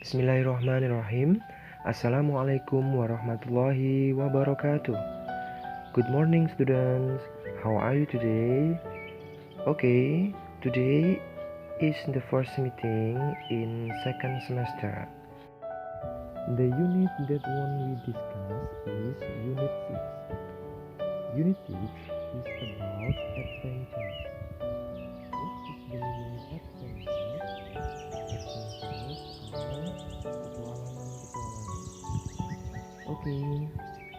Bismillahirrahmanirrahim. Assalamualaikum warahmatullahi wabarakatuh. Good morning students. How are you today? Okay, today is the first meeting in second semester. The unit that we discuss is Unit 6. Unit 6 is about adventures. What is the meaning adventure? Okay,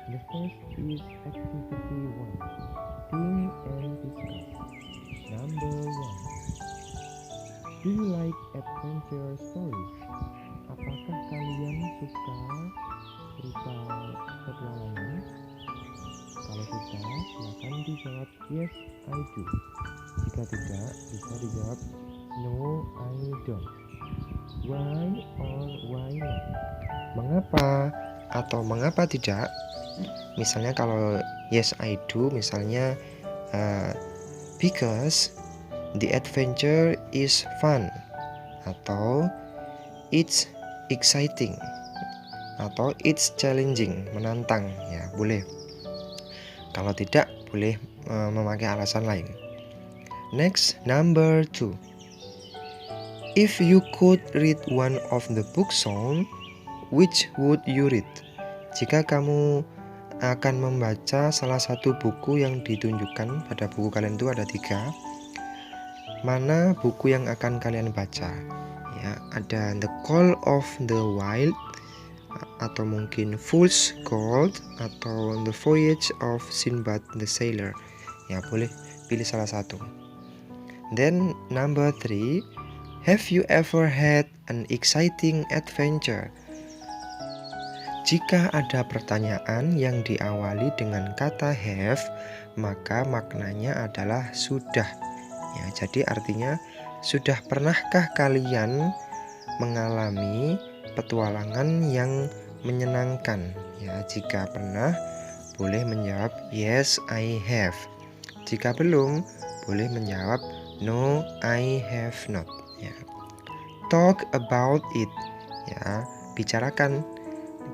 the first is activity 1. Think and discuss. Number 1. Do you like adventure stories? Apakah kalian suka cerita petualangan? Kalau suka, silakan dijawab yes, I do. Jika tidak, bisa dijawab no, I don't. Why or why not? Mengapa atau mengapa tidak? Misalnya kalau yes I do, misalnya because the adventure is fun, atau it's exciting, atau it's challenging, menantang, ya boleh. Kalau tidak, boleh memakai alasan lain. Next, number 2. If you could read one of the book song, which would you read? Jika kamu akan membaca salah satu buku yang ditunjukkan pada buku kalian itu ada 3, mana buku yang akan kalian baca? Ya, ada The Call of the Wild, atau mungkin Fool's Gold, atau The Voyage of Sinbad the Sailor. Ya, boleh pilih salah satu. Then number 3, have you ever had an exciting adventure? Jika ada pertanyaan yang diawali dengan kata have, maka maknanya adalah sudah. Ya, jadi artinya sudah pernahkah kalian mengalami petualangan yang menyenangkan? Ya, jika pernah, boleh menjawab yes, I have. Jika belum, boleh menjawab no, I have not. Ya. Talk about it. Ya, bicarakan.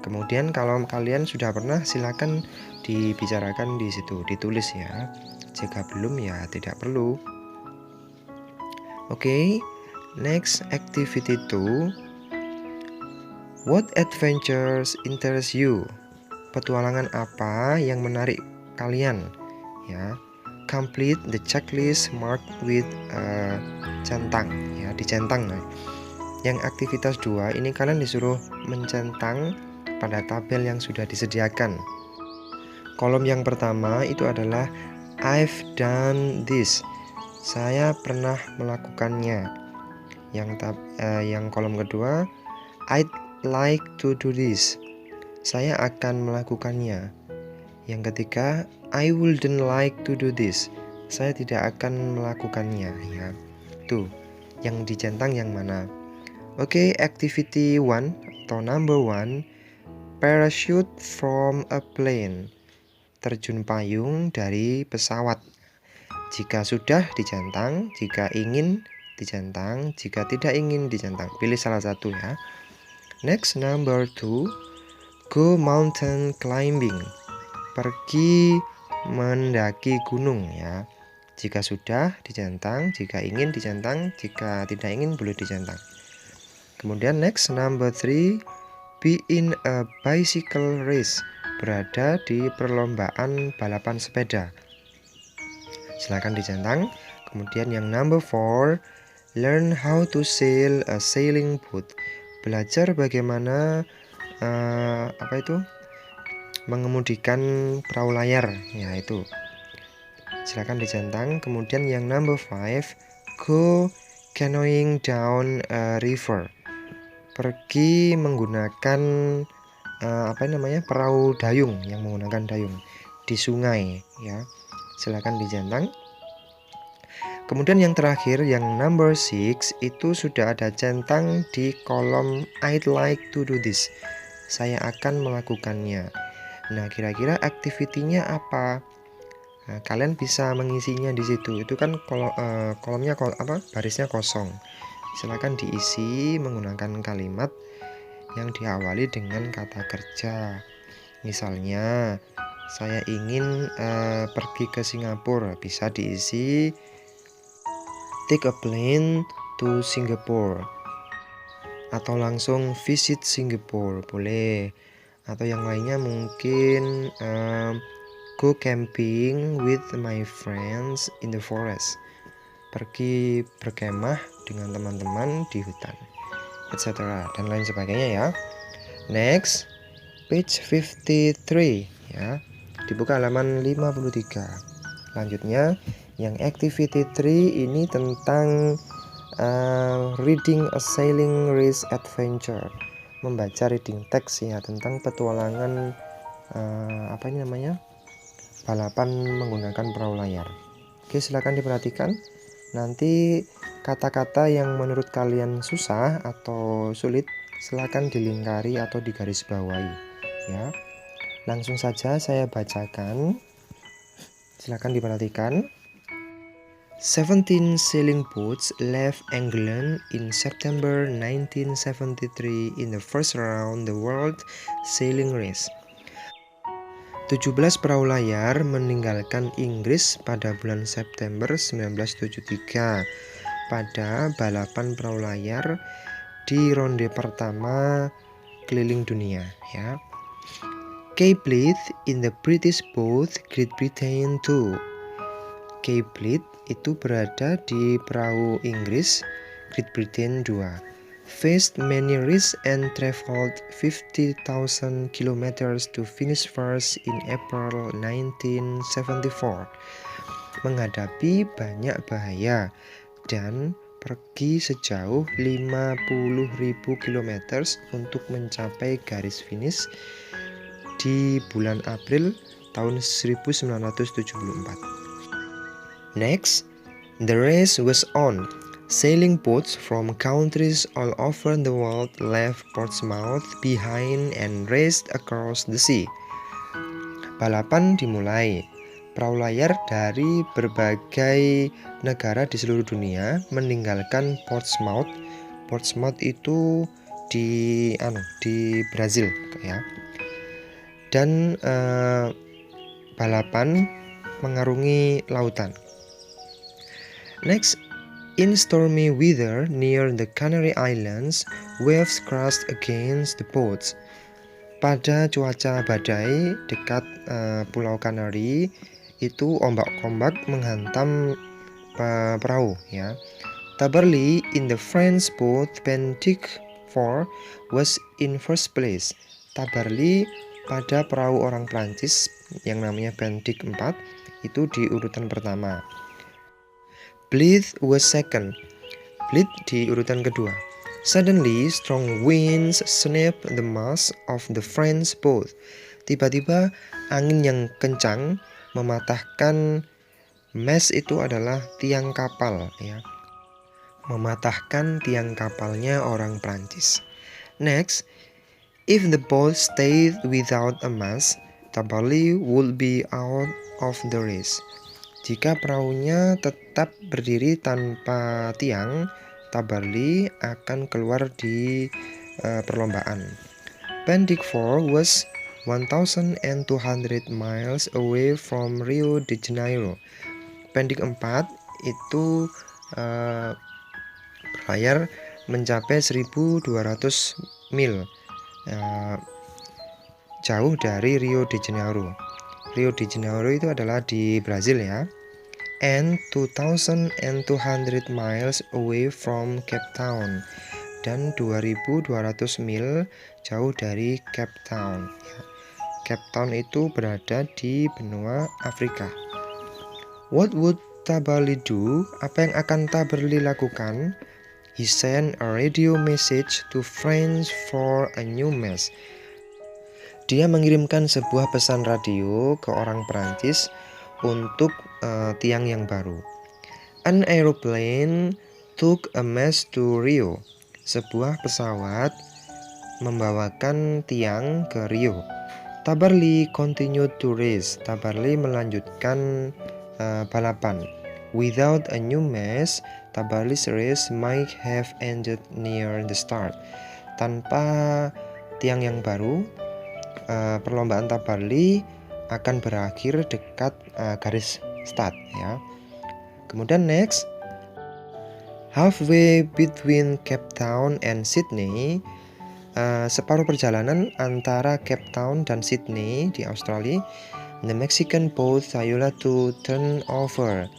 Kemudian kalau kalian sudah pernah, silakan dibicarakan di situ, ditulis ya. Jika belum, ya tidak perlu. Oke, next activity 2. What adventures interest you? Petualangan apa yang menarik kalian? Ya, complete the checklist marked with centang. Ya, dicentang. Yang aktivitas 2 ini kalian disuruh mencentang pada tabel yang sudah disediakan. Kolom yang pertama itu adalah I've done this. Saya pernah melakukannya. Yang kolom kedua I'd like to do this. Saya akan melakukannya. Yang ketiga I wouldn't like to do this. Saya tidak akan melakukannya, ya. Tuh, yang dicentang yang mana? Oke, activity 1 atau number 1, parachute from a plane. Terjun payung dari pesawat. Jika sudah dicentang, jika ingin dicentang, jika tidak ingin dicentang. Pilih salah satu ya. Next, number 2, go mountain climbing. Pergi mendaki gunung ya. Jika sudah dicentang, jika ingin dicentang, jika tidak ingin boleh dicentang. Kemudian next, number 3, be in a bicycle race. Berada di perlombaan balapan sepeda. Silakan dicentang. Kemudian yang number 4, learn how to sail a sailing boat. Belajar bagaimana mengemudikan perahu layar, ya itu. Silakan dicentang. Kemudian yang number 5, go canoeing down a river. Pergi menggunakan perahu dayung, yang menggunakan dayung di sungai, ya. Silakan dicentang. Kemudian yang terakhir, yang number 6, itu sudah ada centang di kolom I'd like to do this. Saya akan melakukannya. Nah, kira-kira aktivitinya apa? Nah, kalian bisa mengisinya di situ. Itu kan kolomnya barisnya kosong. Silakan diisi menggunakan kalimat yang diawali dengan kata kerja. Misalnya, saya ingin pergi ke Singapura, bisa diisi take a plane to Singapore, atau langsung visit Singapore, boleh. Atau yang lainnya mungkin go camping with my friends in the forest, pergi berkemah dengan teman-teman di hutan, etc. dan lain sebagainya ya. Next, page 53 ya. Dibuka halaman 53. Lanjutnya, yang activity 3 ini tentang reading a sailing race adventure. Membaca reading text ya tentang petualangan balapan menggunakan perahu layar. Oke, silakan diperhatikan. Nanti kata-kata yang menurut kalian susah atau sulit silakan dilingkari atau digarisbawahi ya. Langsung saja saya bacakan. Silakan diperhatikan. 17 sailing boats left England in September 1973 in the first round the World Sailing Race. 17 perahu layar meninggalkan Inggris pada bulan September 1973 pada balapan perahu layar di ronde pertama keliling dunia ya. Cape Fleet in the British boat Great Britain 2. Cape Fleet itu berada di perahu Inggris Great Britain 2. Faced many risks and traveled 50,000 kilometers to finish first in April 1974. Menghadapi banyak bahaya dan pergi sejauh 50.000 km untuk mencapai garis finish di bulan April tahun 1974. Next, the race was on. Sailing boats from countries all over the world left Portsmouth behind and raced across the sea. Balapan dimulai. Perahu layar dari berbagai negara di seluruh dunia meninggalkan Portsmouth. Portsmouth itu di Brazil ya. Dan balapan mengarungi lautan. Next, in stormy weather near the Canary Islands, waves crashed against the boats. Pada cuaca badai dekat Pulau Canary, itu ombak-ombak menghantam perahu ya. Tabarly in the French boat Benedict 4 was in first place. Tabarly pada perahu orang Prancis yang namanya Benedict 4 itu di urutan pertama. Blyth was second. Blyth di urutan kedua. Suddenly, strong winds snapped the mast of the French boat. Tiba-tiba angin yang kencang mematahkan mast itu adalah tiang kapal ya. Mematahkan tiang kapalnya orang Prancis. Next, if the boat stayed without a mast, Tabarly would be out of the race. Jika perahunya tetap berdiri tanpa tiang, Tabarly akan keluar di perlombaan. Benedict 4 was 1,200 miles away from Rio de Janeiro. Benedict 4 itu berlayar mencapai 1.200 mil jauh dari Rio de Janeiro. Rio de Janeiro itu adalah di Brazil ya. And 2,200 miles away from Cape Town. Dan 2.200 mil jauh dari Cape Town. Cape Town itu berada di benua Afrika. What would Tabarly do? Apa yang akan Tabarly lakukan? He sent a radio message to France for a new mast. Dia mengirimkan sebuah pesan radio ke orang Perancis untuk tiang yang baru. An aeroplane took a mast to Rio. Sebuah pesawat membawakan tiang ke Rio. Tabarly continued to race. Tabarly melanjutkan balapan. Without a new mast, Tabarly's race might have ended near the start. Tanpa tiang yang baru, perlombaan tabarli akan berakhir dekat garis start ya. Kemudian next, halfway between Cape Town and Sydney, separuh perjalanan antara Cape Town dan Sydney di Australia, the Mexican boat Sayula to turn over.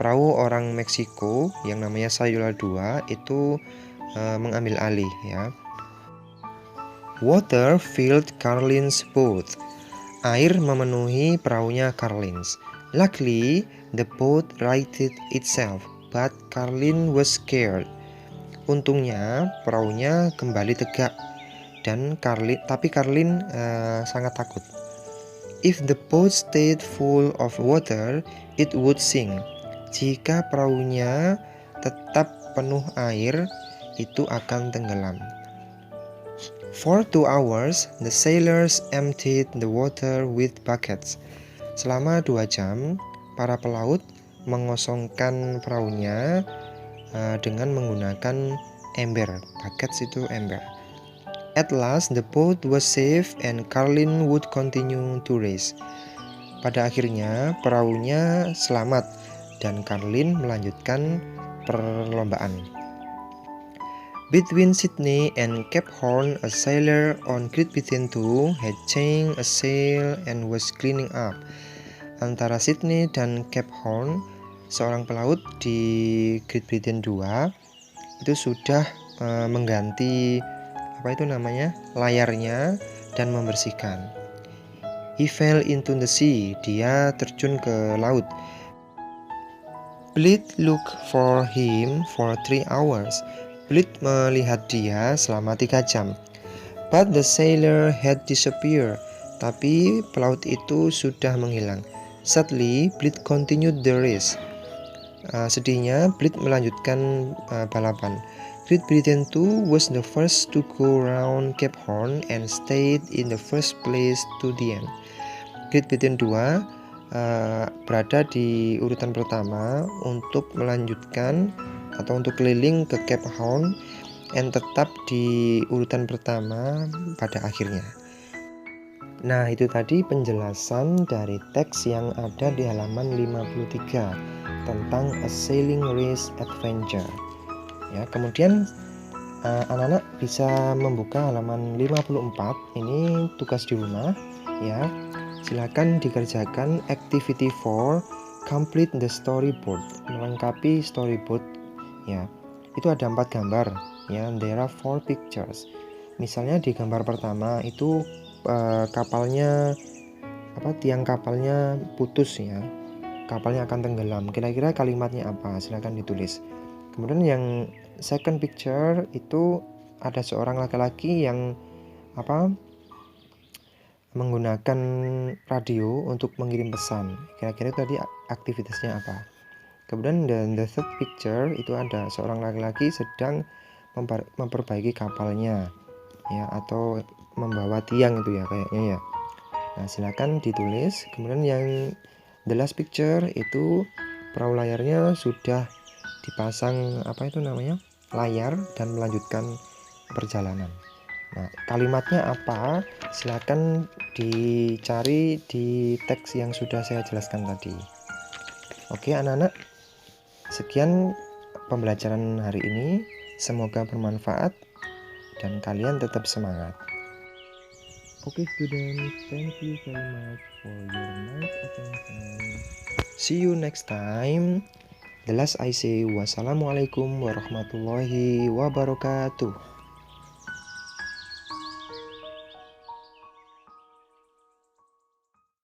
Perahu orang Meksiko yang namanya Sayula 2 itu mengambil alih ya. Water filled Carlin's boat. Air memenuhi perahunya Carlins. Luckily, the boat righted itself, but Carlin was scared. Untungnya perahunya kembali tegak dan Carlin sangat takut. If the boat stayed full of water, it would sink. Jika perahunya tetap penuh air, itu akan tenggelam. For 2 hours, the sailors emptied the water with buckets. Selama 2 jam, para pelaut mengosongkan perahunya dengan menggunakan ember. Buckets itu ember. At last, the boat was safe and Carlin would continue to race. Pada akhirnya, perahunya selamat dan Carlin melanjutkan perlombaan. Between Sydney and Cape Horn, a sailor on Great Britain 2 had changed a sail and was cleaning up. Antara Sydney dan Cape Horn, seorang pelaut di Great Britain 2 itu sudah mengganti layarnya dan membersihkan. He fell into the sea. Dia terjun ke laut. Blythe looked for him for 3 hours. Blythe melihat dia selama 3 jam. But the sailor had disappeared. Tapi pelaut itu sudah menghilang. Sadly, Blythe continued the race. Sedihnya, Blythe melanjutkan balapan. Great Britain 2 was the first to go round Cape Horn and stayed in the first place to the end. Great Britain 2 berada di urutan pertama untuk melanjutkan atau untuk keliling ke Cape Horn dan tetap di urutan pertama pada akhirnya. Nah, itu tadi penjelasan dari teks yang ada di halaman 53 tentang A Sailing Race Adventure. Ya, kemudian anak-anak bisa membuka halaman 54. Ini tugas di rumah ya. Silakan dikerjakan activity 4, complete the storyboard. Melengkapi storyboard ya. Itu ada 4 gambar ya. There are 4 pictures. Misalnya di gambar pertama itu tiang kapalnya putus ya. Kapalnya akan tenggelam. Kira-kira kalimatnya apa? Silakan ditulis. Kemudian yang second picture itu ada seorang laki-laki yang menggunakan radio untuk mengirim pesan. Kira-kira tadi aktivitasnya apa? Kemudian the third picture itu ada seorang laki-laki sedang memperbaiki kapalnya ya, atau membawa tiang itu ya kayaknya ya. Nah, silakan ditulis. Kemudian yang the last picture itu perahu layarnya sudah dipasang layar dan melanjutkan perjalanan. Nah, kalimatnya apa? Silakan dicari di teks yang sudah saya jelaskan tadi. Oke, anak-anak. Sekian pembelajaran hari ini. Semoga bermanfaat dan kalian tetap semangat. Oke, students, thank you very much for your nice attention. See you next time. The last I say, wassalamualaikum warahmatullahi wabarakatuh.